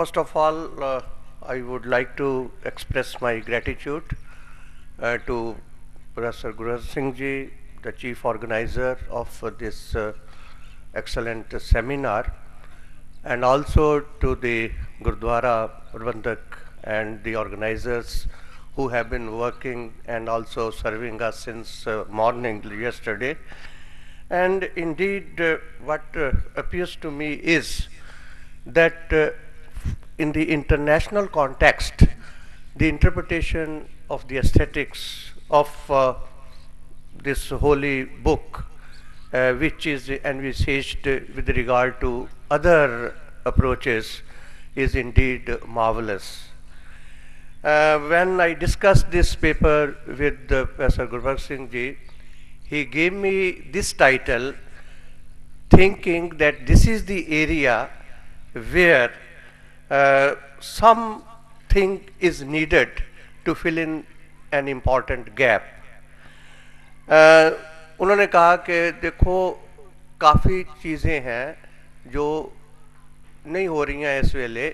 First of all, I would like to express my gratitude to Professor Guru Singh ji, the chief organizer of this excellent seminar, and also to the Gurdwara Prabandhak and the organizers who have been working and also serving us since morning yesterday. And indeed, what appears to me is that in the international context, the interpretation of the aesthetics of this holy book, which is envisaged with regard to other approaches, is indeed marvelous. When I discussed this paper with Professor Guru Singh ji, he gave me this title, thinking that this is the area where something is needed to fill in an important gap. उन्होंने कहा कि देखो काफ़ी चीज़ें हैं जो नहीं हो रही हैं इस वेले,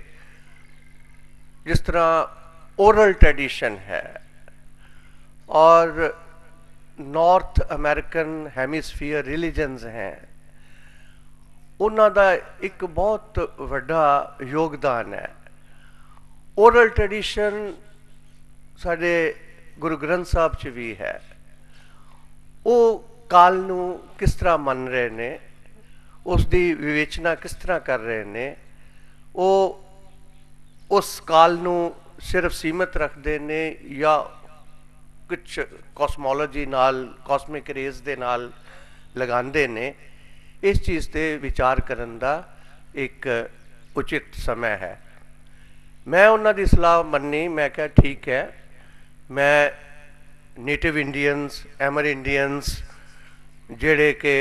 जिस तरह ओरल ट्रेडिशन है और नॉर्थ अमेरिकन हेमिस्फीयर रिलीजन्स हैं, ਉਹਨਾਂ ਦਾ ਇੱਕ ਬਹੁਤ ਵੱਡਾ ਯੋਗਦਾਨ ਹੈ। ਓਰਲ ਟ੍ਰੈਡੀਸ਼ਨ ਸਾਡੇ ਗੁਰੂ ਗ੍ਰੰਥ ਸਾਹਿਬ 'ਚ ਵੀ ਹੈ। ਉਹ ਕਾਲ ਨੂੰ ਕਿਸ ਤਰ੍ਹਾਂ ਮੰਨ ਰਹੇ ਨੇ, ਉਸ ਦੀ ਵਿਵੇਚਨਾ ਕਿਸ ਤਰ੍ਹਾਂ ਕਰ ਰਹੇ ਨੇ, ਉਹ ਉਸ ਕਾਲ ਨੂੰ ਸਿਰਫ ਸੀਮਤ ਰੱਖਦੇ ਨੇ ਜਾਂ ਕੁਛ ਕੋਸਮੋਲੋਜੀ ਨਾਲ, ਕਾਸਮਿਕ ਰੇਜ਼ ਦੇ ਨਾਲ ਲਗਾਉਂਦੇ ਨੇ, इस चीज़ से विचार करने का एक उचित समय है। मैं उन्होंने सलाह मन्नी, मैं क्या ठीक है, मैं नेटिव इंडियंस, एमर इंडियंस जेड़े के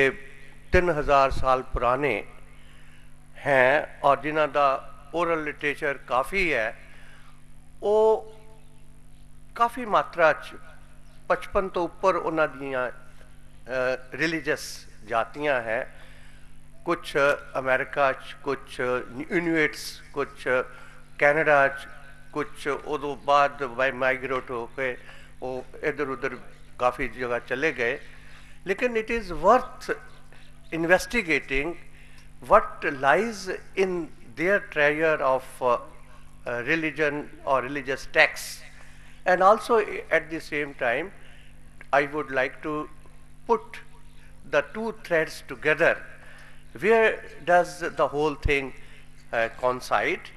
3000 साल पुराने हैं और जिन्हों का ओरल लिटरेचर काफ़ी है, वो काफ़ी मात्रा 55 तो उपर उन्होंने रिलीजियस जातियां हैं, कुछ अमेरिका, कुछ यूनिट्स, कुछ कैनेडा, कुछ उदों बाद माइग्रेट होके वो इधर उधर काफ़ी जगह चले गए। लेकिन it is worth investigating what lies in their treasure of religion or religious texts, and also at the same time I would like to put the two threads together. Where does the whole thing coincide,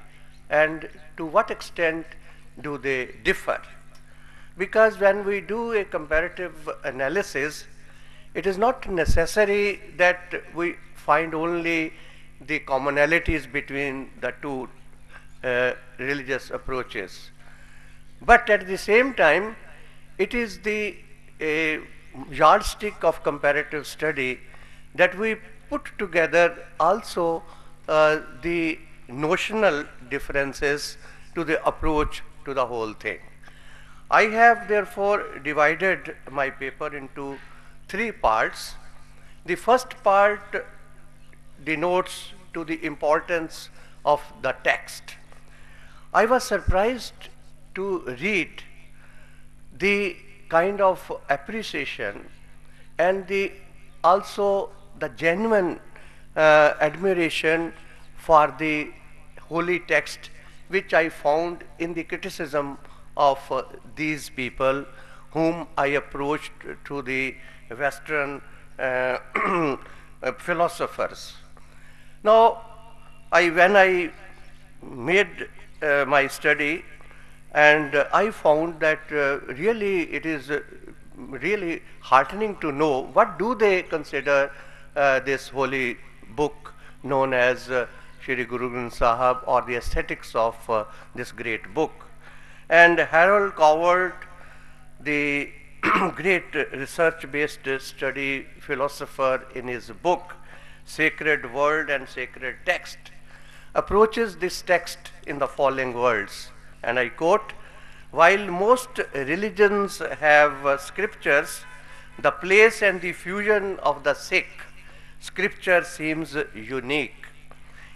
and to what extent do they differ? Because when we do a comparative analysis, it is not necessary that we find only the commonalities between the two religious approaches, but at the same time it is the yardstick of comparative study that we put together also the notional differences to the approach to the whole thing. I have therefore divided my paper into 3 parts. The first part denotes to the importance of the text. I was surprised to read the kind of appreciation and the also the genuine admiration for the holy text which I found in the criticism of these people whom I approached to the Western philosophers. Now, when I made my study, and I found that really it is really heartening to know what do they consider this holy book known as Shri Guru Granth Sahib, or the aesthetics of this great book. And Harold Coward, the great research-based study philosopher, in his book Sacred Word and Sacred Text, approaches this text in the following words, and I quote: "While most religions have scriptures, the place and the fusion of the Sikh scripture seems unique.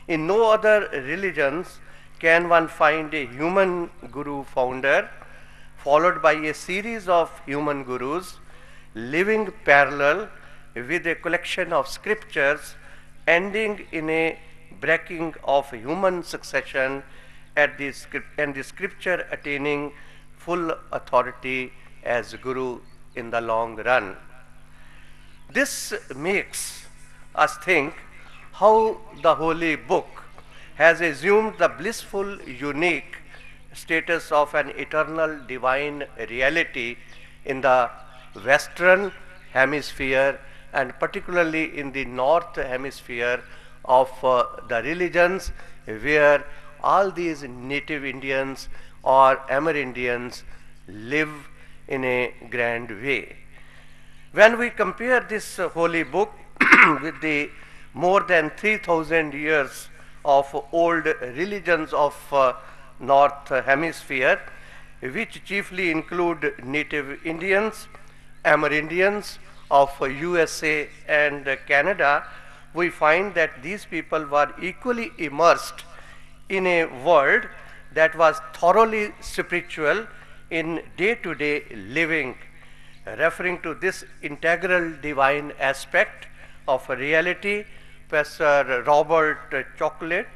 In no other religions can one find a human guru founder followed by a series of human gurus living parallel with a collection of scriptures ending in a breaking of human succession and the scripture attaining full authority as guru in the long run. This makes us think how the holy book has assumed the blissful, unique status of an eternal divine reality in the Western hemisphere and particularly in the North hemisphere of the religions where all these native Indians or Amerindians live in a grand way. When we compare this holy book with the more than 3,000 years of old religions of North Hemisphere, which chiefly include native Indians, Amerindians of USA and Canada, we find that these people were equally immersed in a world that was thoroughly spiritual in day-to-day living. Referring to this integral divine aspect of reality, Professor Robert Chocolate,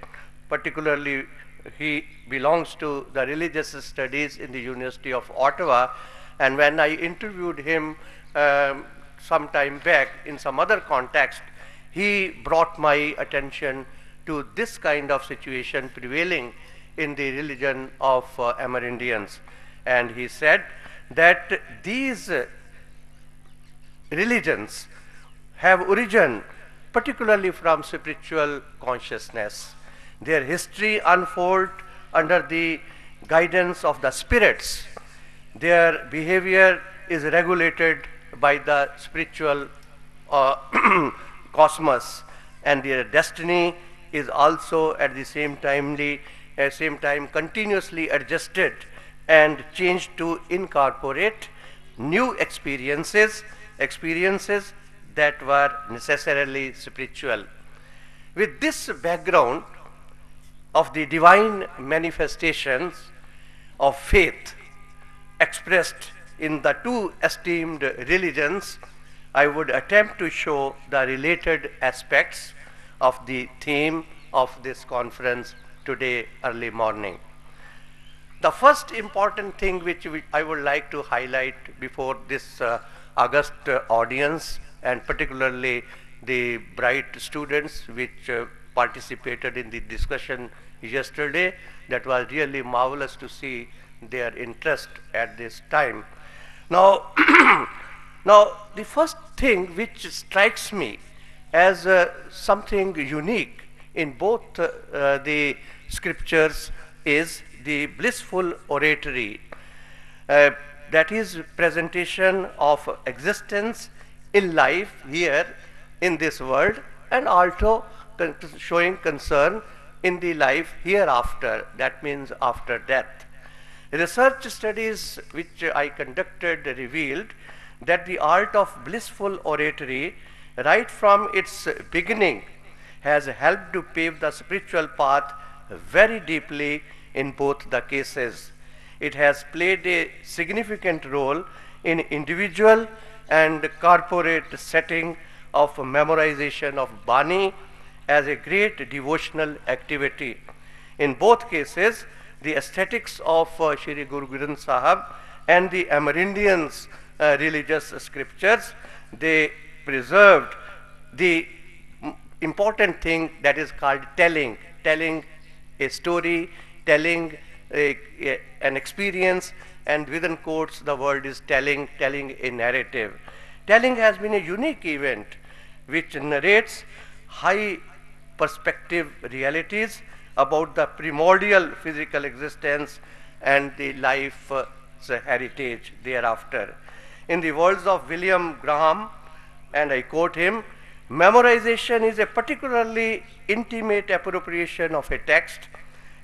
particularly he belongs to the religious studies in the University of Ottawa, and when I interviewed him some time back in some other context, he brought my attention to this kind of situation prevailing in the religion of Amerindians. And he said that these religions have origin particularly from spiritual consciousness. Their history unfolds under the guidance of the spirits. Their behavior is regulated by the spiritual cosmos, and their destiny is also at the same time continuously adjusted and changed to incorporate new experiences that were necessarily spiritual. With this background of the divine manifestations of faith expressed in the two esteemed religions, I would attempt to show the related aspects of the theme of this conference today early morning. The first important thing which I would like to highlight before this august audience, and particularly the bright students which participated in the discussion yesterday, that was really marvelous to see their interest at this time. Now, the first thing which strikes me as something unique in both the scriptures is the blissful oratory, that is presentation of existence in life here in this world, and also showing concern in the life hereafter, that means after death. Research studies which I conducted revealed that the art of blissful oratory, right from its beginning, has helped to pave the spiritual path very deeply in both the cases. It has played a significant role in individual and corporate setting of memorization of Bani as a great devotional activity. In both cases, the aesthetics of Shri Guru Granth Sahib and the Amerindians' religious scriptures, they preserved the important thing that is called telling a story, telling an experience, and within quotes the word is telling a narrative. Telling has been a unique event which narrates high perspective realities about the primordial physical existence and the life's heritage thereafter. In the words of William Graham, and I quote him, memorization is a particularly intimate appropriation of a text,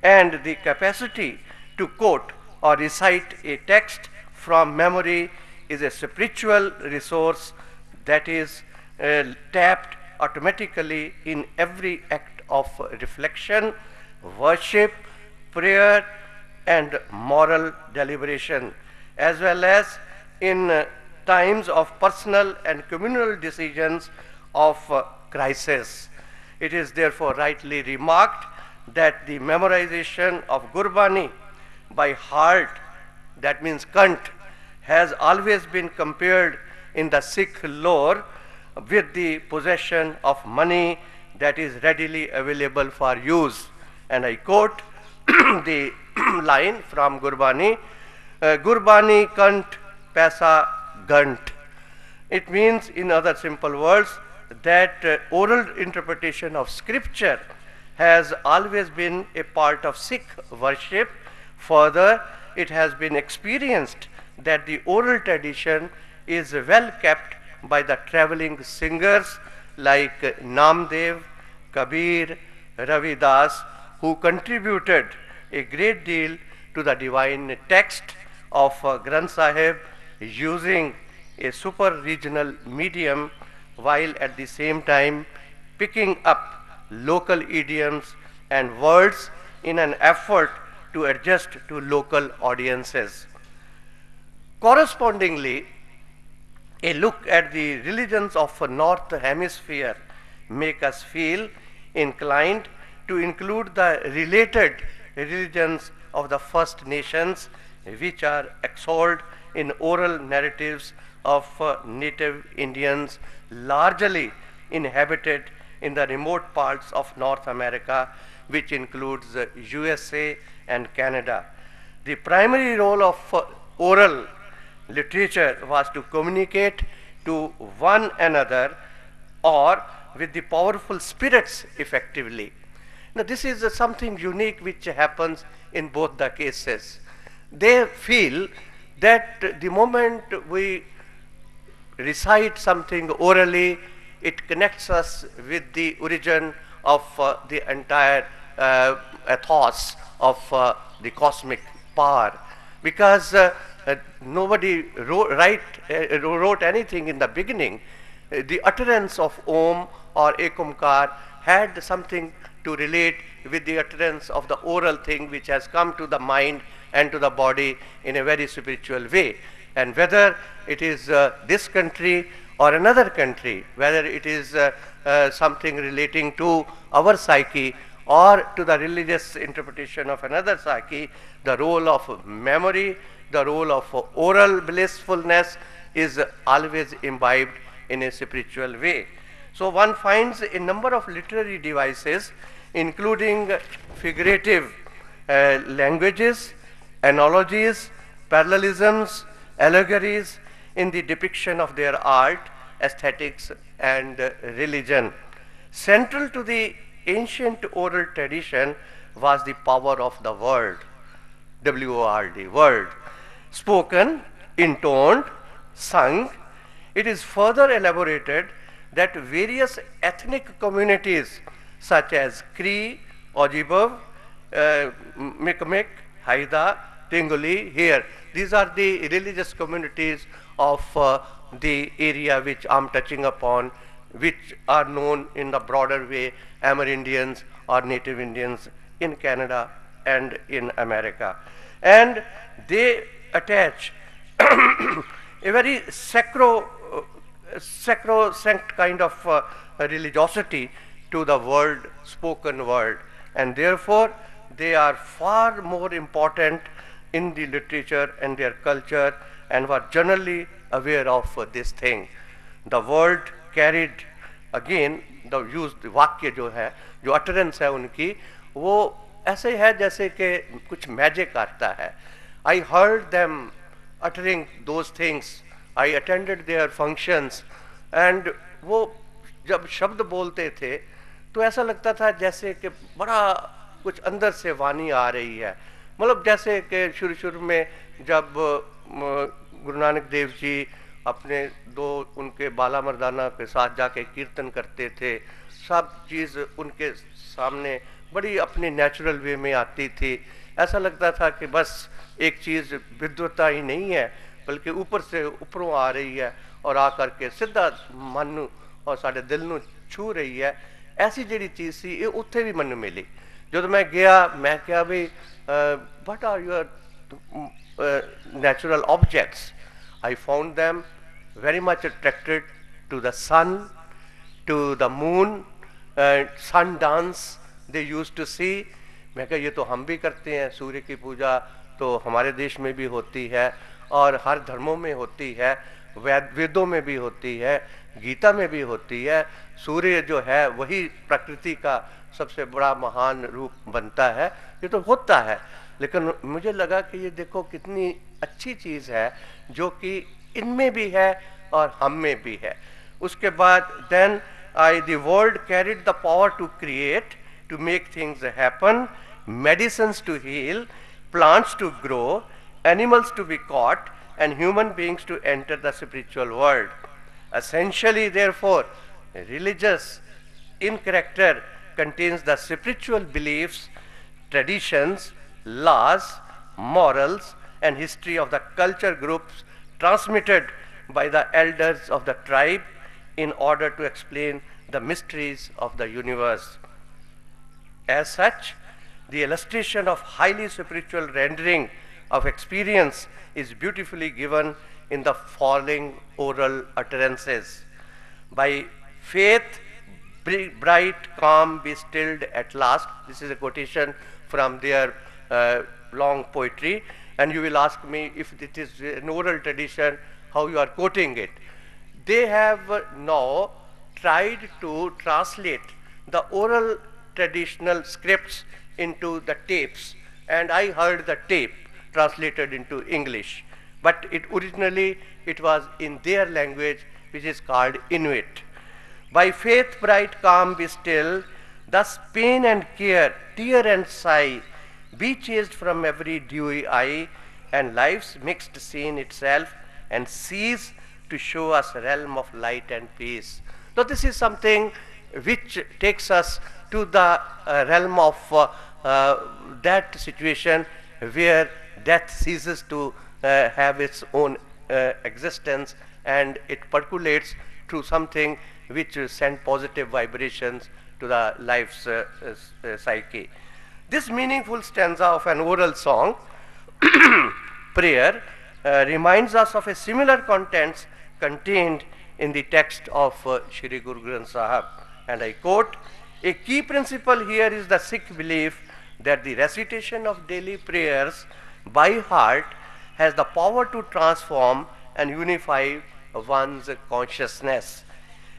and the capacity to quote or recite a text from memory is a spiritual resource that is tapped automatically in every act of reflection, worship, prayer and moral deliberation, as well as in times of personal and communal decisions of crisis. It is therefore rightly remarked that the memorization of Gurbani by heart, that means Kant, has always been compared in the Sikh lore with the possession of money that is readily available for use. And I quote the line from Gurbani, Gurbani Kant Paisa Gant. It means, in other simple words, that oral interpretation of scripture has always been a part of Sikh worship. Further, it has been experienced that the oral tradition is well kept by the traveling singers like Namdev, Kabir, Ravidas, who contributed a great deal to the divine text of Granth Sahib using a super regional medium, while at the same time picking up local idioms and words in an effort to adjust to local audiences. Correspondingly, a look at the religions of the North Hemisphere make us feel inclined to include the related religions of the First Nations, which are extolled in oral narratives of native Indians largely inhabited in the remote parts of North America, which includes USA and Canada. The primary role of oral literature was to communicate to one another or with the powerful spirits effectively. Now, this is something unique which happens in both the cases. They feel that the moment we recite something orally, it connects us with the origin of the entire ethos of the cosmic power, because nobody wrote anything in the beginning. The utterance of Om or Ekumkar had something to relate with the utterance of the oral thing which has come to the mind and to the body in a very spiritual way. And whether it is this country or another country, whether it is something relating to our psyche or to the religious interpretation of another psyche, the role of memory, the role of oral blissfulness is always imbibed in a spiritual way. So one finds a number of literary devices, including figurative languages, analogies, parallelisms, allegories in the depiction of their art, aesthetics, and religion. Central to the ancient oral tradition was the power of the word, W-O-R-D, word, spoken, intoned, sung. It is further elaborated that various ethnic communities such as Cree, Ojibwe, Mi'kmaq, Haida, Tingoli, here, these are the religious communities of the area which I'm touching upon, which are known in the broader way Amerindians or Native Indians in Canada and in America. And they attach a very sacrosanct kind of religiosity to the word, spoken word, and therefore they are far more important in the literature and their culture and were generally aware of this thing. The word carried, again, the used वाक्य जो है, जो utterance है उनकी, वो ऐसे है जैसे कि कुछ magic आता है. I heard them uttering those things. I attended their functions, and वो जब शब्द बोलते थे तो ऐसा लगता था जैसे कि बड़ा कुछ अंदर से वाणी आ रही है. मतलब जैसे कि शुरू में जब गुरु नानक देव जी अपने दो उनके बाला मर्दाना के साथ जाके कीर्तन करते थे, सब चीज़ उनके सामने बड़ी अपनी नेचुरल वे में आती थी. ऐसा लगता था कि बस एक चीज़ विद्वता ही नहीं है बल्कि ऊपर से ऊपरों आ रही है और आकर के सिद्धा मन और साढ़े दिल नूं छू रही है. ऐसी जी चीज़ सी ये उत्थे भी मैनूं मिली. जो मैं गया, मैं क्या भी what are your natural objects? I found them very much attracted to the sun, to the moon, sun dance they used to see. मैं कहा ये तो हम भी करते हैं, सूर्य की पूजा तो हमारे देश में भी होती है और हर धर्मों में होती है, वेदों में भी होती है, गीता में भी होती है। सूर्य जो है वही प्रकृति का सबसे बड़ा महान रूप बनता है, ये तो होता है। लेकिन मुझे लगा कि ये देखो कितनी अच्छी चीज़ है जो कि इनमें भी है और हम में भी है। उसके बाद then the world carried the power to create, to make things happen, medicines to heal, plants to grow, animals to be caught, and human beings to enter the spiritual world. Essentially, therefore, religious in character contains the spiritual beliefs, traditions, laws, morals, and history of the culture groups transmitted by the elders of the tribe in order to explain the mysteries of the universe. As such, the illustration of highly spiritual rendering of experience is beautifully given in the following oral utterances. By faith, bright, calm, be stilled at last. This is a quotation from their long poetry. And you will ask me if it is an oral tradition, how you are quoting it. They have now tried to translate the oral traditional scripts into the tapes, and I heard the tape translated into English, but originally it was in their language, which is called Inuit. By faith bright calm be still, thus pain and care, tear and sigh, be chased from every dewy eye, and life's mixed scene itself, and cease to show us a realm of light and peace. So this is something which takes us to the realm of that situation where death ceases to have its own existence, and it percolates through something which sends positive vibrations to the life's psyche. This meaningful stanza of an oral song, prayer, reminds us of a similar contents contained in the text of Shri Guru Granth Sahib, and I quote, "A key principle here is the Sikh belief that the recitation of daily prayers by heart has the power to transform and unify one's consciousness.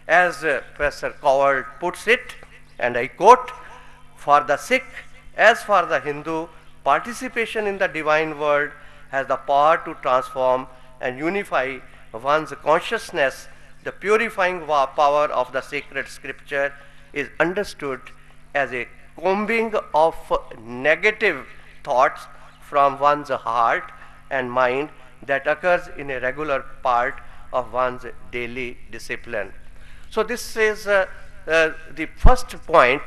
As Professor Coward puts it, and I quote, for the Sikh as for the Hindu, participation in the divine world has the power to transform and unify one's consciousness. The purifying power of the sacred scripture is understood as a combing of negative thoughts from one's heart and mind that occurs in a regular part of one's daily discipline." So this is the first point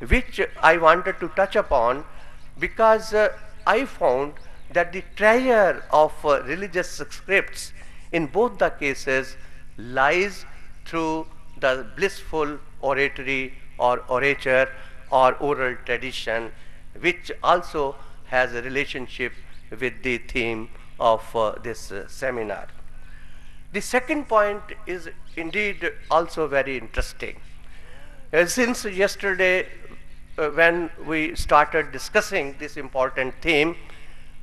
which I wanted to touch upon, because I found that the treasure of religious scripts in both the cases lies through the blissful oratory or orature or oral tradition, which also has a relationship with the theme of this seminar. The second point is indeed also very interesting. Since yesterday, when we started discussing this important theme,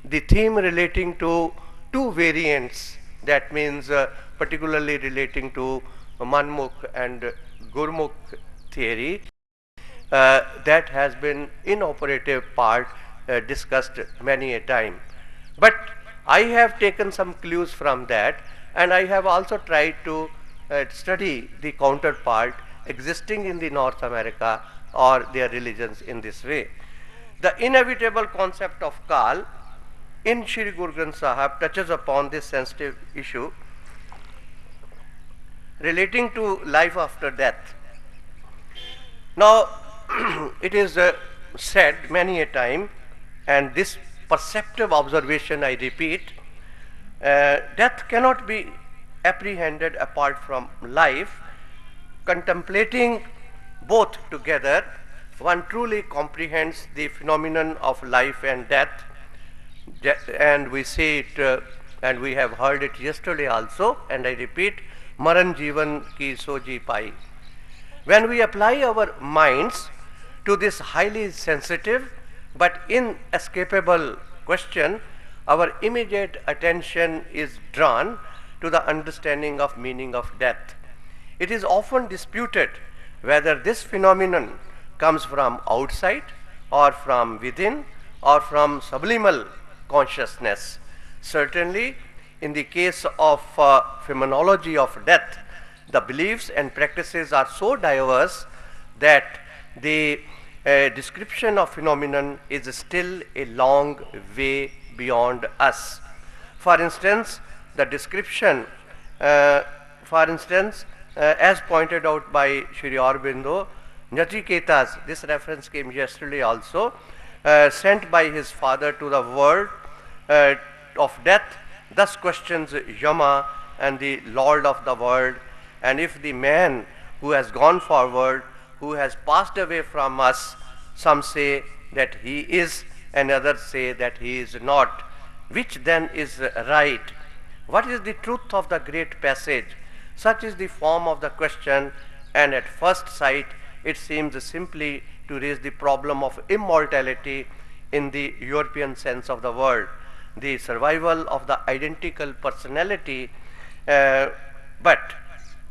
the theme relating to two variants, that means particularly relating to Manmukh and Gurmukh theory, that has been in operative part discussed many a time. But I have taken some clues from that, and I have also tried to study the counterpart existing in the North America or their religions in this way. The inevitable concept of Kal in Shri Guru Granth Sahib touches upon this sensitive issue relating to life after death. Now, it is said many a time, and this perceptive observation I repeat, death cannot be apprehended apart from life. Contemplating both together, one truly comprehends the phenomenon of life and death, and we say it, and we have heard it yesterday also, and I repeat, Maran Jivan ki soji pai. When we apply our minds to this highly sensitive but inescapable question, our immediate attention is drawn to the understanding of meaning of death. It is often disputed whether this phenomenon comes from outside or from within or from subliminal consciousness. Certainly, in the case of phenomenology of death, the beliefs and practices are so diverse that the description of phenomenon is still a long way beyond us. For instance, the description, as pointed out by Sri Aurobindo, Nachiketas, this reference came yesterday also, sent by his father to the world of death, thus questions Yama and the Lord of the world, and if the man who has gone forward, who has passed away from us, some say that he is, and others say that he is not. Which then is right? What is the truth of the great passage? Such is the form of the question, and at first sight it seems simply to raise the problem of immortality in the European sense of the word, the survival of the identical personality, but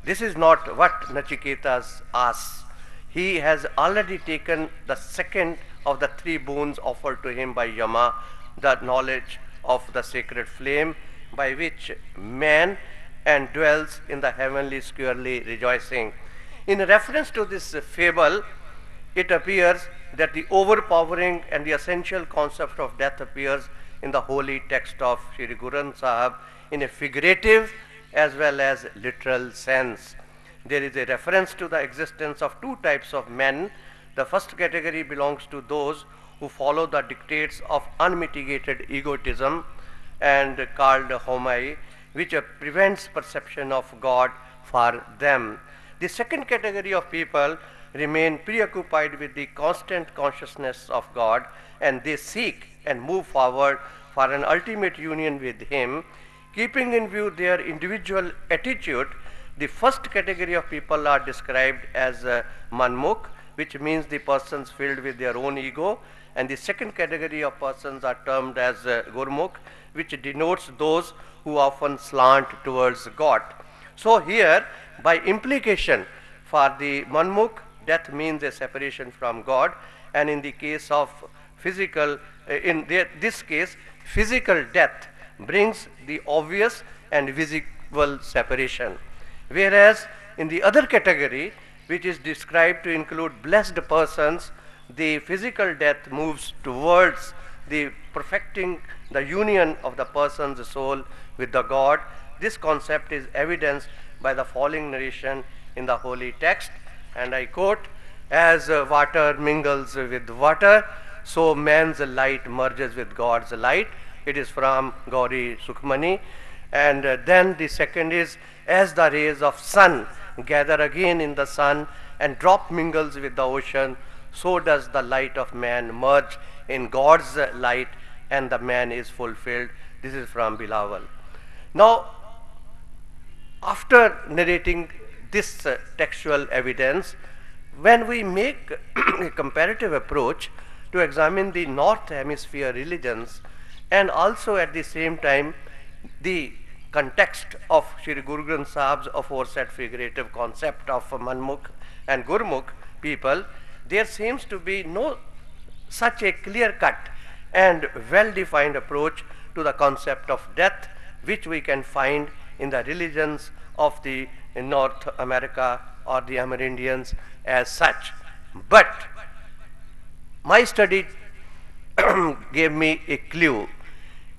this is not what Nachiketas asks. He has already taken the second of the three boons offered to him by Yama, the knowledge of the sacred flame, by which man and dwells in the heavenly squarely rejoicing. In reference to this fable, it appears that the overpowering and the essential concept of death appears in the holy text of Sri Guru Granth Sahib in a figurative as well as literal sense. There is a reference to the existence of two types of men. The first category belongs to those who follow the dictates of unmitigated egotism and called homai, which prevents perception of God for them. The second category of people remain preoccupied with the constant consciousness of God, and they seek and move forward for an ultimate union with Him. Keeping in view their individual attitude, the first category of people are described as manmukh, which means the persons filled with their own ego, and the second category of persons are termed as gurmukh, which denotes those who often slant towards God. So here, by implication, for the manmukh, death means a separation from God, and in the case of physical, this case, physical death brings the obvious and visible separation. Whereas in the other category, which is described to include blessed persons, the physical death moves towards the perfecting the union of the person's soul with the God. This concept is evidenced by the following narration in the holy text, and I quote, "As water mingles with water, so man's light merges with God's light." It is from Gauri Sukhmani. And then the second is, "As the rays of sun gather again in the sun and drop mingles with the ocean, so does the light of man merge in God's light, and the man is fulfilled." This is from Bilawal. Now, after narrating this textual evidence, when we make a comparative approach to examine the North Hemisphere religions, and also at the same time the context of Sri Guru Granth Sahib's aforesaid figurative concept of manmukh and gurmukh people, there seems to be no such a clear-cut and well-defined approach to the concept of death, which we can find in the religions of the North America or the Amerindians as such. But my study gave me a clue.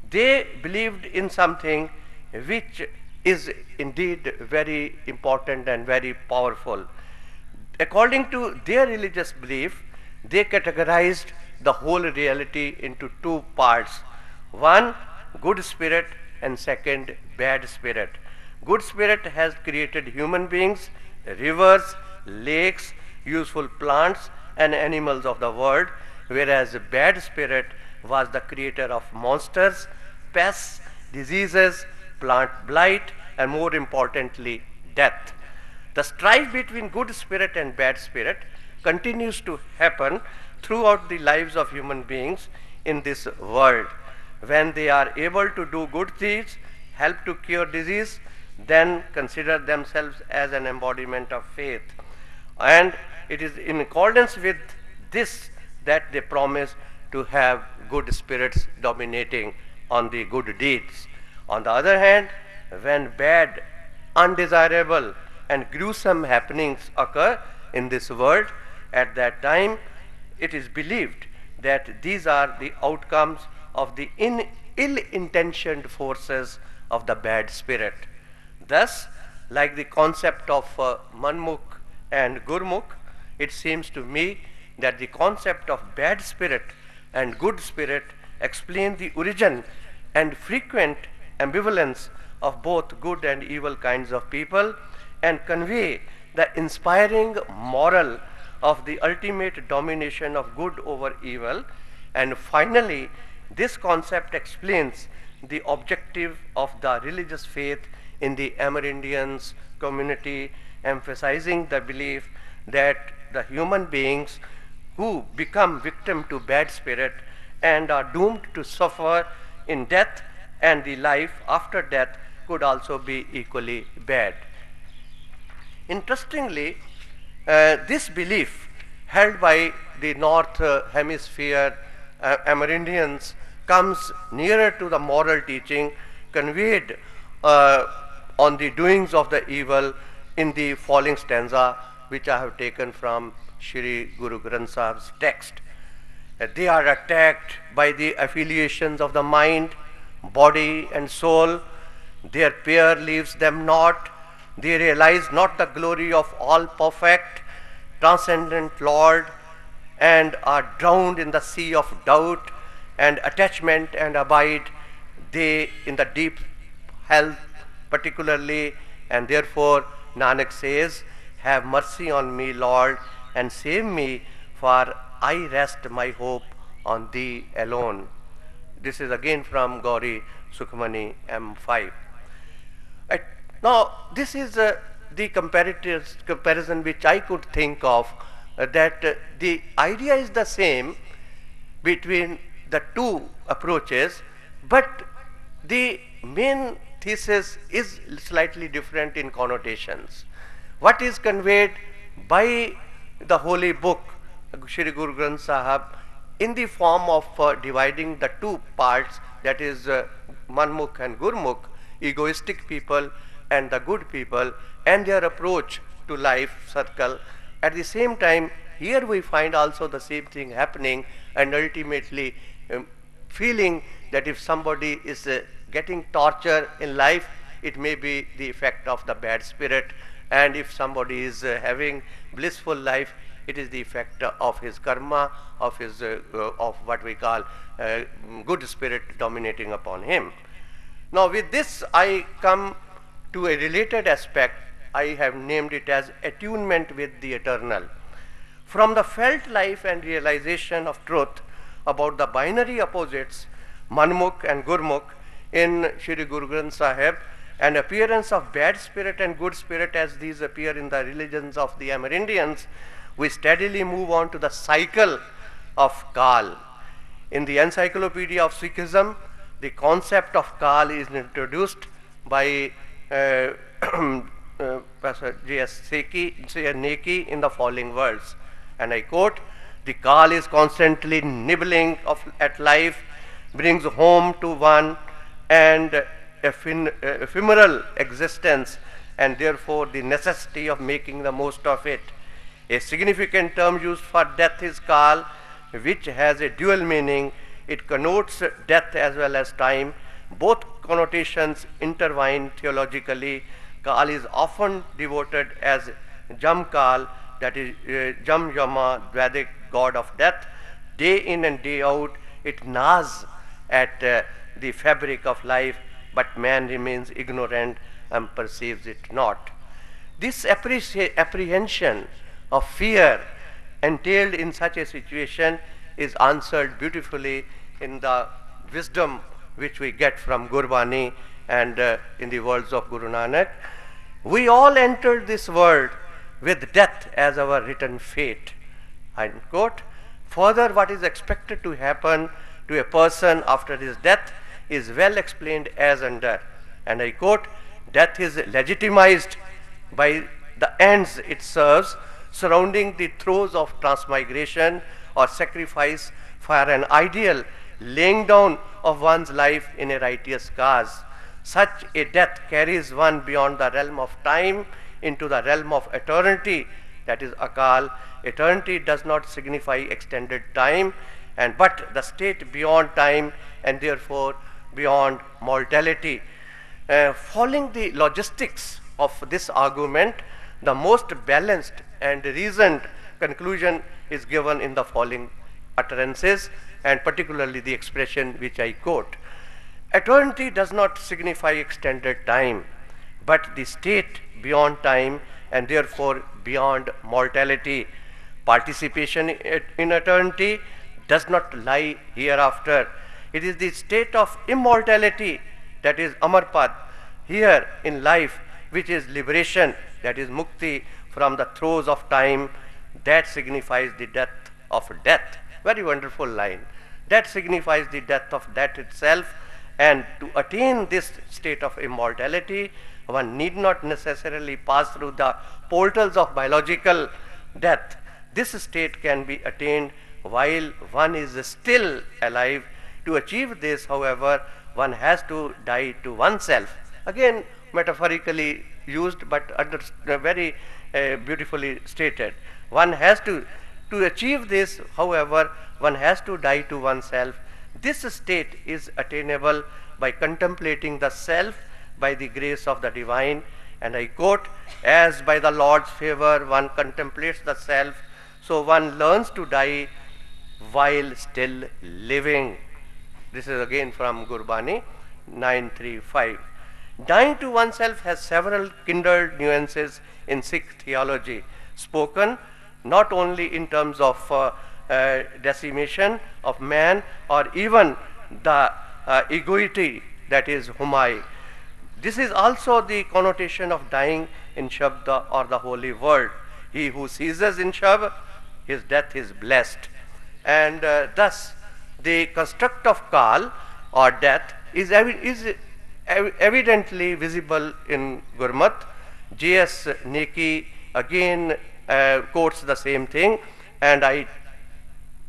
They believed in something which is indeed very important and very powerful. According to their religious belief, they categorized the whole reality into two parts. One, good spirit, and second, bad spirit. Good spirit has created human beings, rivers, lakes, useful plants, and animals of the world, whereas a bad spirit was the creator of monsters, pests, diseases, plant blight, and more importantly, death. The strife between good spirit and bad spirit continues to happen throughout the lives of human beings in this world. When they are able to do good deeds, help to cure disease, then consider themselves as an embodiment of faith. And it is in accordance with this that they promise to have good spirits dominating on the good deeds. On the other hand, when bad, undesirable, and gruesome happenings occur in this world, at that time it is believed that these are the outcomes of the ill-intentioned forces of the bad spirit. Thus, like the concept of Manmukh and Gurmukh, it seems to me that the concept of bad spirit and good spirit explain the origin and frequent ambivalence of both good and evil kinds of people, and convey the inspiring moral of the ultimate domination of good over evil. And finally, this concept explains the objective of the religious faith in the Amerindians community, emphasizing the belief that the human beings who become victim to bad spirit and are doomed to suffer in death, and the life after death could also be equally bad. Interestingly, this belief held by the North Hemisphere Amerindians comes nearer to the moral teaching conveyed on the doings of the evil in the following stanza, which I have taken from Shri Guru Granth Sahib's text. They are attacked by the affiliations of the mind, body, and soul. Their pair leaves them not. They realize not the glory of all perfect, transcendent Lord, and are drowned in the sea of doubt and attachment, and abide they in the deep hell particularly. And therefore Nanak says, have mercy on me, Lord, and save me, for I rest my hope on thee alone. This is again from Gauri Sukhmani M5. Now, this is the comparison which I could think of, that the idea is the same between the two approaches, but the main thesis is slightly different in connotations. What is conveyed by the holy book, Shri Guru Granth Sahib, in the form of dividing the two parts, that is Manmukh and Gurmukh, egoistic people and the good people, and their approach to life circle. At the same time, here we find also the same thing happening, and ultimately feeling that if somebody is getting torture in life, it may be the effect of the bad spirit, and if somebody is having blissful life, it is the effect of his karma, of his of what we call good spirit dominating upon him. Now, with this I come to a related aspect. I have named it as attunement with the eternal. From the felt life and realization of truth about the binary opposites, Manmukh and Gurmukh, in Shri Guru Granth Sahib, and appearance of bad spirit and good spirit as these appear in the religions of the Amerindians, we steadily move on to the cycle of Kal. In the Encyclopedia of Sikhism, the concept of Kal is introduced by Professor J.S. Neki in the following words, and I quote, "The Kal is constantly nibbling at life, brings home to one and ephemeral existence, and therefore the necessity of making the most of it. A significant term used for death is Kal, which has a dual meaning. It connotes death as well as time. Both connotations intertwine theologically. Kal is often devoted as Jam Kal, that is Jam Yama, Vedic god of death. Day in and day out, it gnaws at the fabric of life, but man remains ignorant and perceives it not." This apprehension of fear entailed in such a situation is answered beautifully in the wisdom which we get from Gurbani and in the words of Guru Nanak. We all entered this world with death as our written fate. Unquote. Further, what is expected to happen to a person after his death is well explained as under, and I quote, death is legitimized by the ends it serves surrounding the throes of transmigration or sacrifice for an ideal laying down of one's life in a righteous cause. Such a death carries one beyond the realm of time into the realm of eternity, that is Akal. Eternity does not signify extended time, but the state beyond time and therefore beyond mortality. Following the logistics of this argument, the most balanced and reasoned conclusion is given in the following utterances, and particularly the expression which I quote. Eternity does not signify extended time, but the state beyond time and therefore beyond mortality. Participation in eternity does not lie hereafter. It is the state of immortality, that is Amarpad, here in life, which is liberation, that is Mukti from the throes of time, that signifies the death of death. Very wonderful line. That signifies the death of death itself, and to attain this state of immortality, one need not necessarily pass through the portals of biological death. This state can be attained while one is still alive. To achieve this, however, one has to die to oneself. Again, metaphorically used, but very beautifully stated. One has to achieve this, however, one has to die to oneself. This state is attainable by contemplating the self by the grace of the divine, and I quote, as by the Lord's favor one contemplates the self, so one learns to die while still living. This is again from Gurbani 935. Dying to oneself has several kindred nuances in Sikh theology, spoken not only in terms of decimation of man or even the egoity, that is Humai. This is also the connotation of dying in Shabda or the holy word. He who ceases in Shabd, his death is blessed. And thus the construct of Kal or death is evidently visible in Gurmat. J.S. Neki again quotes the same thing, and I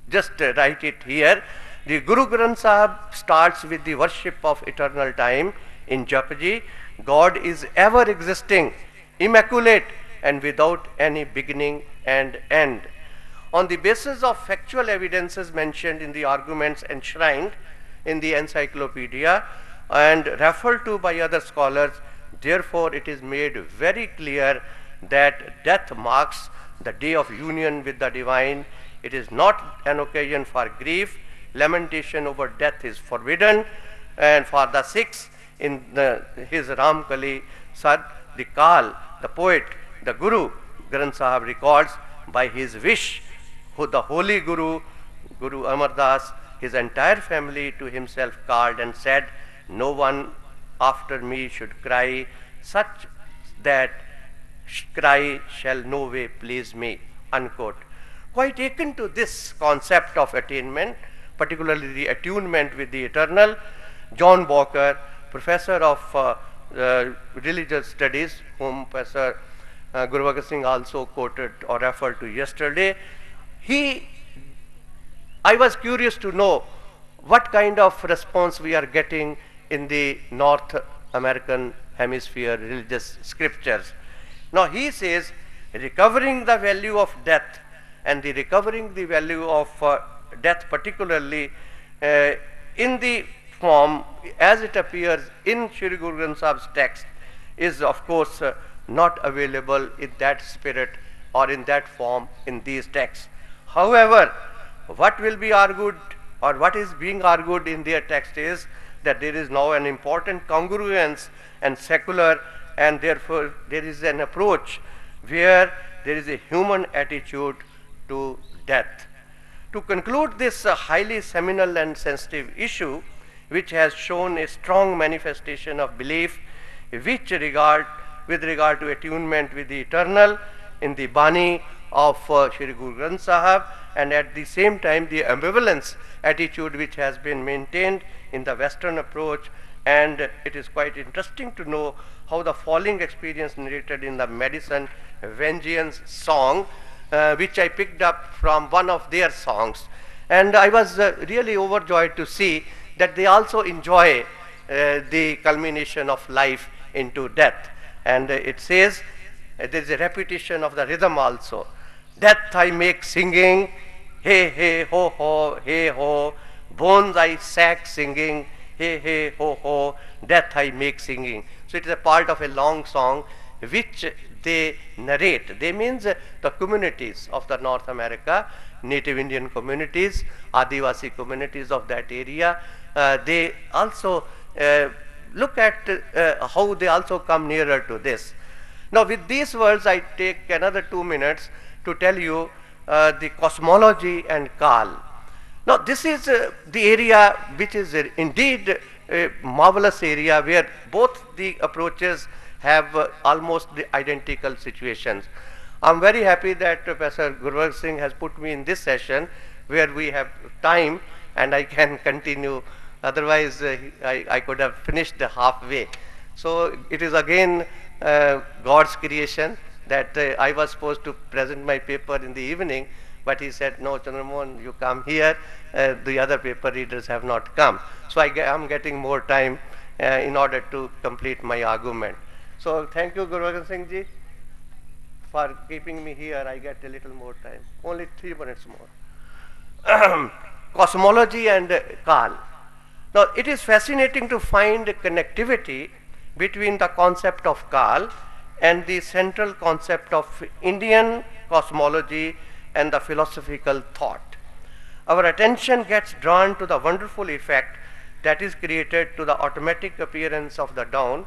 just write it here. The Guru Granth Sahib starts with the worship of eternal time in Japji. God is ever existing, immaculate, and without any beginning and end. On the basis of factual evidences mentioned in the arguments enshrined in the encyclopedia and referred to by other scholars, therefore it is made very clear that death marks the day of union with the divine. It is not an occasion for grief. Lamentation over death is forbidden, and for the Sikhs in his Ramkali Sad, the Kal, the poet, the Guru Granth Sahib records by his wish, who the holy Guru Amar Das, his entire family to himself called and said, no one after me should cry, such that cry shall no way please me, unquote. Quite taken to this concept of attainment, particularly the attunement with the eternal, John Walker, professor of religious studies, whom Professor Guru Bhagat Singh also quoted or referred to yesterday, I was curious to know what kind of response we are getting in the North American hemisphere religious scriptures. Now he says, recovering the value of death and the recovering the value of death, particularly in the form as it appears in Shri Guru Granth Sahib's text, is of course not available in that spirit or in that form in these texts. However, what will be argued or what is being argued in their text is that there is now an important congruence and secular, and therefore there is an approach where there is a human attitude into death. To conclude this highly seminal and sensitive issue, which has shown a strong manifestation of belief with regard to attunement with the eternal in the Bani of Shri Guru Granth Sahib, and at the same time the ambivalence attitude which has been maintained in the Western approach. And it is quite interesting to know how the following experience narrated in the Madison Vengeance song, which I picked up from one of their songs. And I was really overjoyed to see that they also enjoy the culmination of life into death. And it says, there is a repetition of the rhythm also. Death I make singing, hey, hey, ho, ho, hey, ho. Bones I sack singing, hey, hey, ho, ho. Death I make singing. So it is a part of a long song which they narrate. They means the communities of the North America, Native Indian communities, Adivasi communities of that area. They also look at how they also come nearer to this. Now with these words, I take another 2 minutes to tell you the cosmology and Kal. Now this is the area which is indeed a marvelous area where both the approaches have almost the identical situations. I am very happy that Professor Gurwar Singh has put me in this session where we have time and I can continue. Otherwise, I could have finished halfway. So it is again God's creation that I was supposed to present my paper in the evening, but he said, no, Chandramohan, you come here. The other paper readers have not come. So I am getting more time in order to complete my argument. So thank you, Gurwar Singh ji, for keeping me here. I get a little more time, only 3 minutes more. Cosmology and Kal. Now it is fascinating to find a connectivity between the concept of Kal and the central concept of Indian cosmology and the philosophical thought. Our attention gets drawn to the wonderful effect that is created to the automatic appearance of the dawn,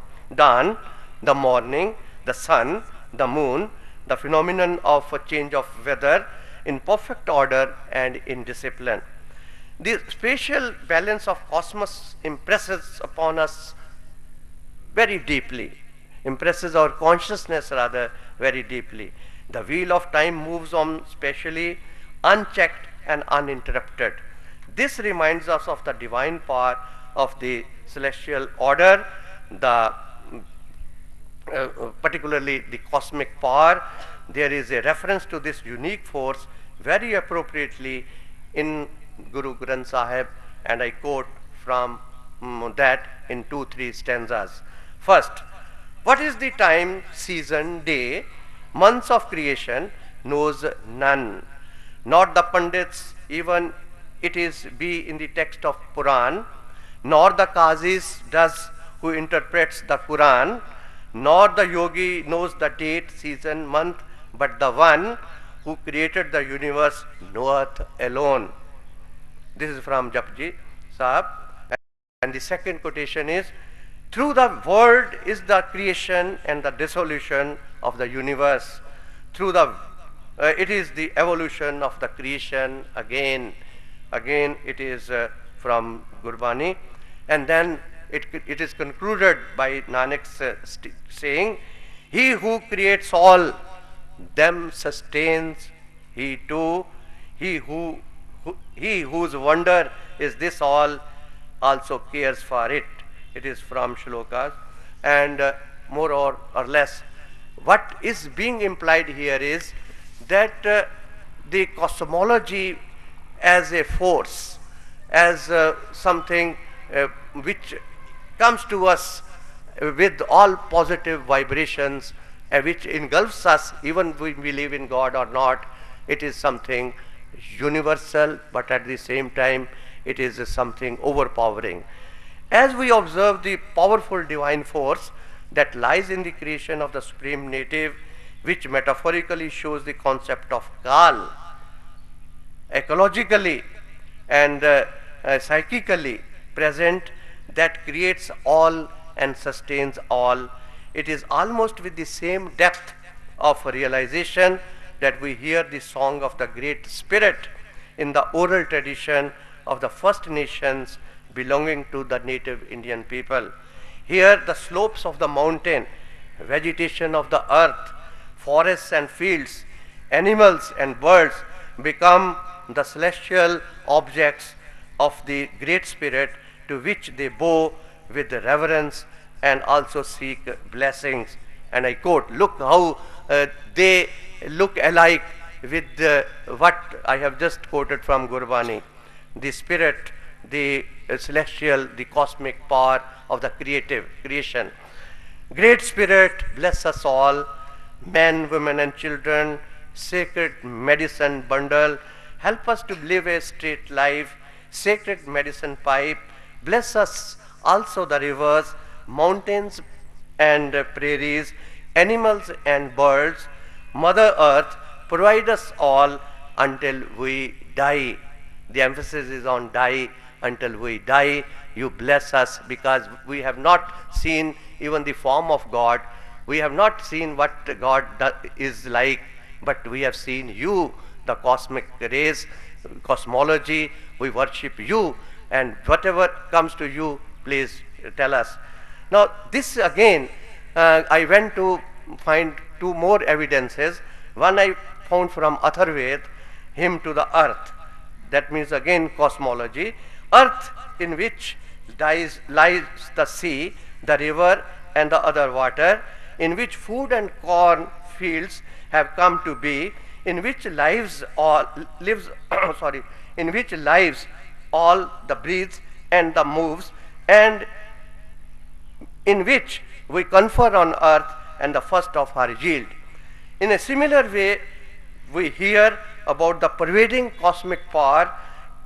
the morning, the sun, the moon, the phenomenon of a change of weather in perfect order and in discipline. The spatial balance of cosmos impresses upon us very deeply, impresses our consciousness rather very deeply. The wheel of time moves on spatially, unchecked and uninterrupted. This reminds us of the divine power of the celestial order, particularly the cosmic power. There is a reference to this unique force very appropriately in Guru Granth Sahib, and I quote from that in 2-3 stanzas. First, what is the time, season, day, months of creation knows none. Not the Pandits, even it is be in the text of Puran, nor the Qazis does who interprets the Quran, nor the yogi knows the date, season, month, but the one who created the universe knoweth alone. This is from Japji Sahib. And the second quotation is, through the word is the creation and the dissolution of the universe. Through the it is the evolution of the creation again. Again it is from Gurbani. And then it is concluded by Nanak's saying, he who creates all, them sustains he too. He whose wonder is this all also cares for it. It is from shlokas. And more or less, what is being implied here is that the cosmology as a force, as something which comes to us with all positive vibrations, which engulfs us even if we believe in God or not. It is something universal, but at the same time it is something overpowering. As we observe the powerful divine force that lies in the creation of the Supreme Native, which metaphorically shows the concept of Kal, ecologically and psychically present, that creates all and sustains all, it is almost with the same depth of realization that we hear the song of the Great Spirit in the oral tradition of the First Nations belonging to the native Indian people. Here the slopes of the mountain, vegetation of the earth, forests and fields, animals and birds become the celestial objects of the Great Spirit to which they bow with reverence and also seek blessings. And I quote, look how they look alike with what I have just quoted from Gurbani. The spirit, the celestial, the cosmic power of the creation. Great Spirit, bless us all, men, women and children, sacred medicine bundle, help us to live a straight life, sacred medicine pipe, bless us also the rivers, mountains and prairies, animals and birds, Mother Earth, provide us all until we die. The emphasis is on die. Until we die, you bless us, because we have not seen even the form of God. We have not seen what God is like, but we have seen you, the cosmic rays, cosmology. We worship you, and whatever comes to you, please tell us. Now this again, I went to find two more evidences. One I found from Atharved, hymn to the earth. That means again cosmology. Earth in which lies the sea, the river and the other water, in which food and corn fields have come to be, in which lives all in which lives all the breathes and the moves, and in which we confer on earth and the first of our yield. In a similar way, we hear about the pervading cosmic power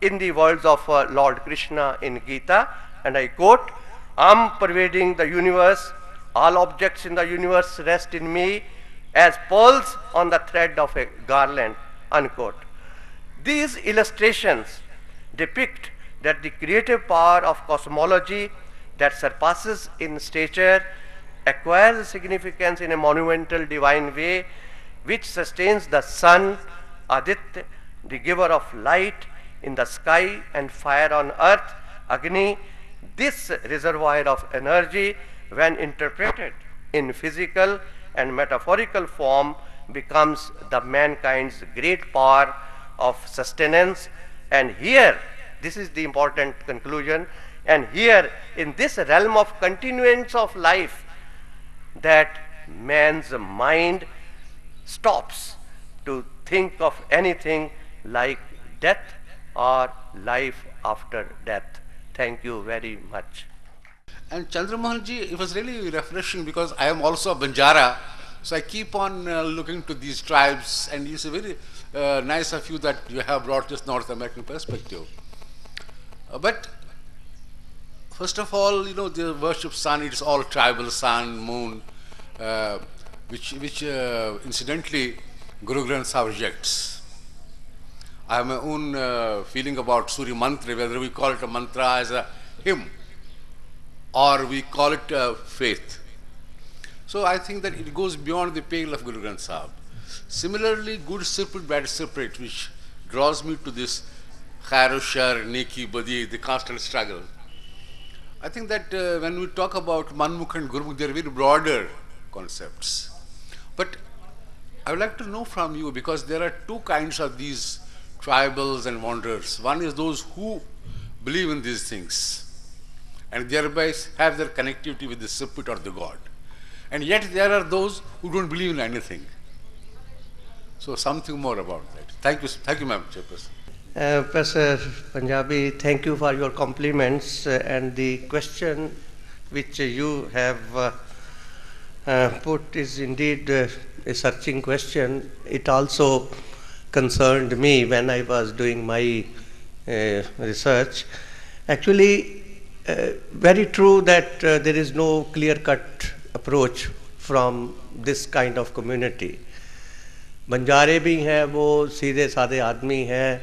in the words of Lord Krishna in Gita, and I quote, I am pervading the universe, all objects in the universe rest in me as pearls on the thread of a garland, unquote. These illustrations depict that the creative power of cosmology that surpasses in stature acquires significance in a monumental divine way, which sustains the sun, Aditya, the giver of light in the sky and fire on earth, Agni. This reservoir of energy, when interpreted in physical and metaphorical form, becomes the mankind's great power of sustenance. And here, this is the important conclusion, and here in this realm of continuance of life, that man's mind stops to think of anything like death or life after death. Thank you very much. And Chandra Mohanji, it was really refreshing, because I am also a Banjara, so I keep on looking to these tribes, and it's a very nice of you that you have brought this North American perspective. But first of all, you know, the worship sun, it's all tribal, sun, moon, which incidentally Guru Granth Sahib rejects. I have my own feeling about Surya Mantra, whether we call it a mantra as a hymn or we call it faith. So I think that it goes beyond the pale of Guru Granth Sahib. Similarly, good separate, bad separate, which draws me to this khair shar, neki, badi, the constant struggle. I think that when we talk about Manmukh and Gurmukh, they are very broader concepts. But I would like to know from you, because there are two kinds of these tribals and wanderers. One is those who believe in these things and thereby have their connectivity with the spirit or the God. And yet there are those who don't believe in anything. So something more about that. Thank you, Ma'am Chairperson. Professor Punjabi, thank you for your compliments, and the question which you have put is indeed a searching question. It also concerned me when I was doing my research. Actually, very true that there is no clear-cut approach from this kind of community. बंजारे भी हैं, वो सीधे साधे आदमी हैं,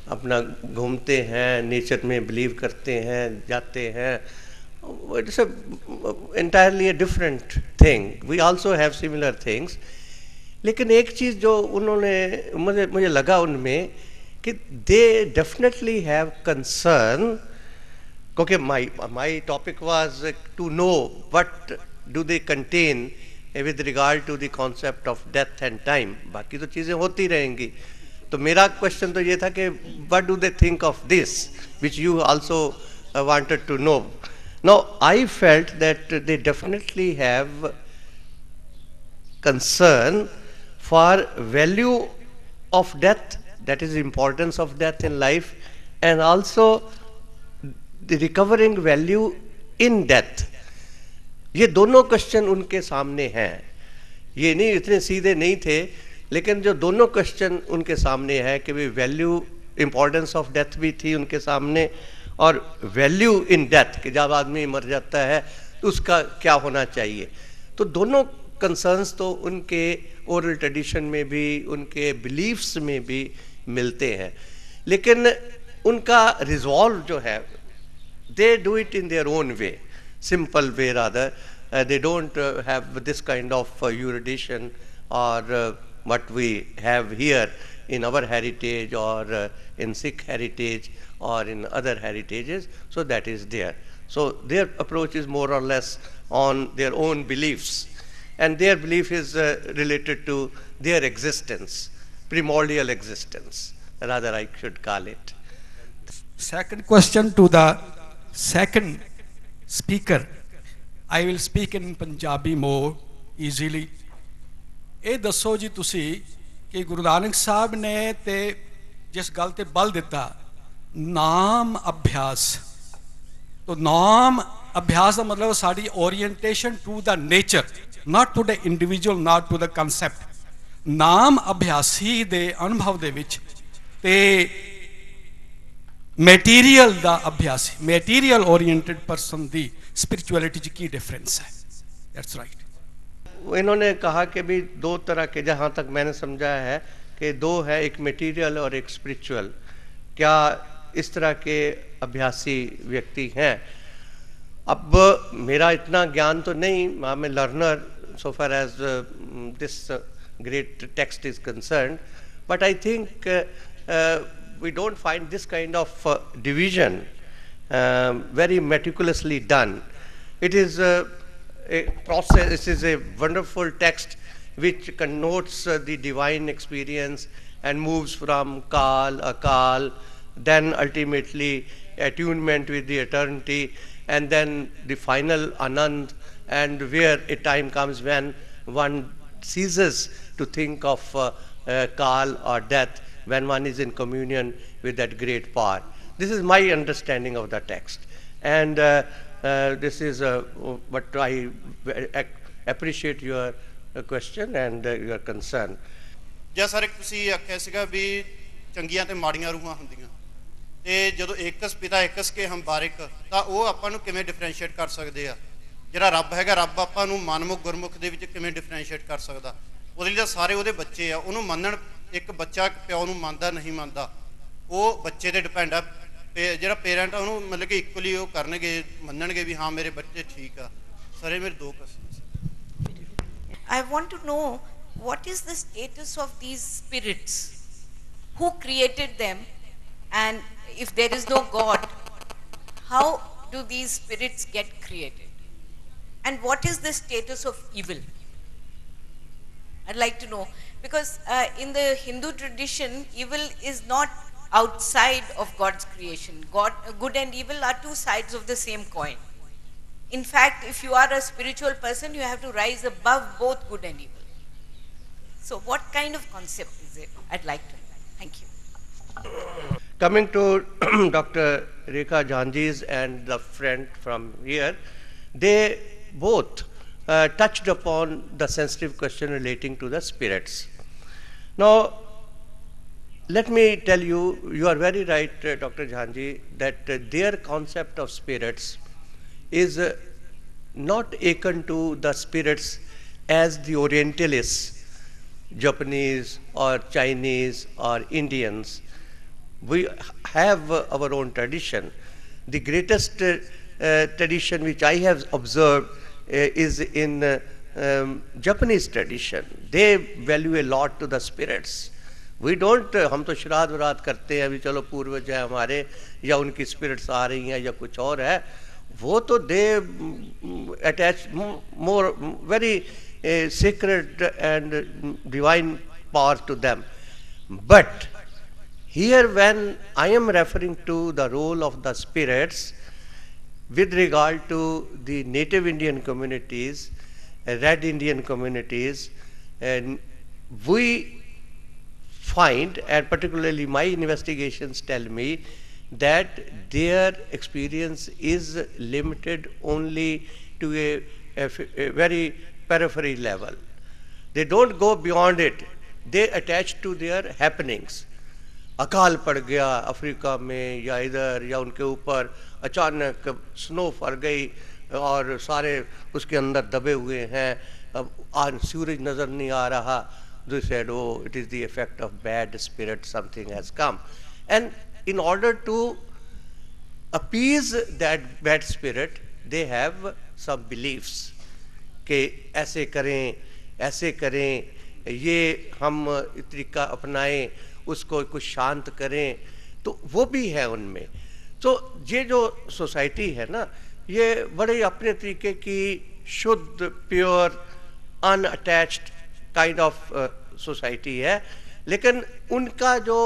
अपना घूमते हैं, नेचर में बिलीव करते हैं, जाते हैं. It's entirely a different thing. We also have similar things. लेकिन एक चीज़ जो उन्होंने मुझे मुझे लगा उनमें कि दे डेफिनेटली हैव कंसर्न, क्योंकि my topic was to know what do they contain with regard to the concept of death and time. बाकी तो चीज़ें होती रहेंगी. तो मेरा क्वेश्चन तो ये था कि what do they think of this which you also wanted to know. Now I felt that they definitely have concern for value of death, that is importance of death in life, and also the recovering value in death. ये दोनों question उनके सामने हैं. ये नहीं इतने सीधे नहीं थे, लेकिन जो दोनों क्वेश्चन उनके सामने है कि भी वैल्यू इम्पोर्टेंस ऑफ डेथ भी थी उनके सामने, और वैल्यू इन डेथ कि जब आदमी मर जाता है तो उसका क्या होना चाहिए. तो दोनों कंसर्न्स तो उनके ओरल ट्रेडिशन में भी, उनके बिलीफ्स में भी मिलते हैं, लेकिन उनका रिजॉल्व जो है, they do it in their own way, simple way rather. They don't have this kind of erudition or what we have here in our heritage or in Sikh heritage or in other heritages. So that is there. So their approach is more or less on their own beliefs. And their belief is related to their existence, primordial existence, rather I should call it. Second question to the second speaker. I will speak in Punjabi more easily. ਇਹ ਦੱਸੋ ਜੀ ਤੁਸੀਂ ਕਿ ਗੁਰੂ ਨਾਨਕ ਸਾਹਿਬ ਨੇ ਤੇ ਜਿਸ ਗੱਲ ਤੇ ਬਲ ਦਿੱਤਾ ਨਾਮ ਅਭਿਆਸ, तो नाम अभ्यास का मतलब साड़ी orientation to the nature, not to the individual, not to the concept. नाम अभ्यासी दे अनुभव दे विच ते मैटीरियल दा अभ्यासी, मैटीरियल ओरिएंटेड पर्सन दी स्पिरिचुअलिटी च की डिफरेंस है? That's right. इन्होंने कहा कि भी दो तरह के, जहाँ तक मैंने समझा है कि दो है, एक मटेरियल और एक स्पिरिचुअल. क्या इस तरह के अभ्यासी व्यक्ति हैं? अब मेरा इतना ज्ञान तो नहीं, I am a learner so far as this great text is concerned, but I think we don't find this kind of division very meticulously done. It is a process. This is a wonderful text which connotes the divine experience and moves from Kal, Akal, then ultimately attunement with the eternity, and then the final Anand, and where a time comes when one ceases to think of Kal or death, when one is in communion with that great power. This is my understanding of the text, and this is what I appreciate your question and your concern. ਜਾਂ sir ਤੁਸੀਂ ਆਖਿਆ ਸੀਗਾ ਵੀ ਚੰਗੀਆਂ ਤੇ ਮਾੜੀਆਂ ਰੂਹਾਂ ਹੁੰਦੀਆਂ, ਤੇ ਜਦੋਂ ਏਕਸ ਪਿਤਾ ਏਕਸ ਕੇ ਹਮ ਬਾਰਿਕ, ਤਾਂ ਉਹ ਆਪਾਂ ਨੂੰ ਕਿਵੇਂ ਡਿਫਰੈਂਸ਼ੀਏਟ ਕਰ ਸਕਦੇ ਆ? ਜਿਹੜਾ ਰੱਬ ਹੈਗਾ, ਰੱਬ ਆਪਾਂ ਨੂੰ ਮਨਮੁਖ ਗੁਰਮੁਖ ਦੇ ਵਿੱਚ ਕਿਵੇਂ ਡਿਫਰੈਂਸ਼ੀਏਟ ਕਰ ਸਕਦਾ? ਉਹਦੇ ਲਈ ਤਾਂ ਸਾਰੇ ਉਹਦੇ ਬੱਚੇ ਆ, ਉਹਨੂੰ ਮੰਨਣ, ਇੱਕ ਬੱਚਾ ਪਿਓ ਨੂੰ ਮੰਨਦਾ ਨਹੀਂ ਮੰਨਦਾ ਉਹ ਬੱਚੇ ਤੇ ਡਿਪੈਂਡ ਆ. ਜਿਹੜਾ ਪੇਰੈਂਟ ਆ ਉਹਨੂੰ ਮਤਲਬ ਕਿ ਇਕੁਅਲੀ ਉਹ ਕਰਨਗੇ, ਮੰਨਣਗੇ ਵੀ ਹਾਂ ਮੇਰੇ ਬੱਚੇ ਠੀਕ ਆ. ਸਰ ਇਹ ਮੇਰੇ ਦੋ question. I want to know what is the status of these spirits, who created them, and if there is no God, how do these spirits get created, and what is the status of evil? I'd like to know, because in the Hindu tradition, evil is not outside of God's creation. Good and evil are two sides of the same coin. In fact, if you are a spiritual person, you have to rise above both good and evil. So what kind of concept is it? I'd like to know. Thank you. Coming to Dr. Rekha Jhanji's and the friend from here, they both touched upon the sensitive question relating to the spirits. Now, let me tell you, you are very right, Dr. Jhanji, that their concept of spirits is not akin to the spirits as the Orientalists, Japanese or Chinese or Indians. We have our own tradition. The greatest tradition which I have observed is in Japanese tradition, they value a lot to the spirits. We don't, हम तो श्राद्ध व्राद्ध करते हैं, अभी चलो पूर्वज है हमारे या उनकी स्पिरिट्स आ रही हैं या कुछ और है, वो तो दे attach more very sacred and divine power to them. But here when I am referring to the role of the spirits with regard to the native Indian communities, red Indian communities, and we find, and particularly my investigations tell me, that their experience is limited only to a very periphery level. They don't go beyond it. They attach to their happenings. अकाल पड़ गया Africa में या इधर, या उनके ऊपर अचानक स्नो पड़ गई और सारे उसके अंदर दबे हुए हैं, अब आज सूरज नज़र नहीं आ रहा. They said, oh, it is the effect of bad spirit, something has come. And in order to appease that bad spirit, they have some beliefs कि ऐसे करें, ये हम तरीका अपनाएं, उसको कुछ शांत करें, तो वो भी है उनमें. तो ये जो सोसाइटी है ना, ये बड़े अपने तरीके की शुद्ध, pure, unattached kind of society है. लेकिन उनका जो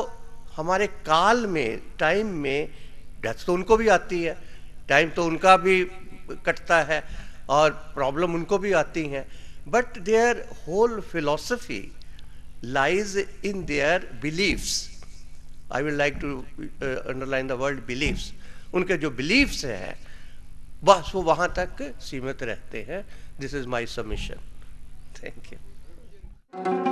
हमारे काल में, टाइम में, डेथ तो उनको भी आती है, टाइम तो उनका भी कटता है और प्रॉब्लम उनको भी आती हैं, but their whole philosophy lies in their beliefs. I will like to underline the word beliefs. उनके जो beliefs हैं बस वो वहाँ तक सीमित रहते हैं. This is my submission. Thank you.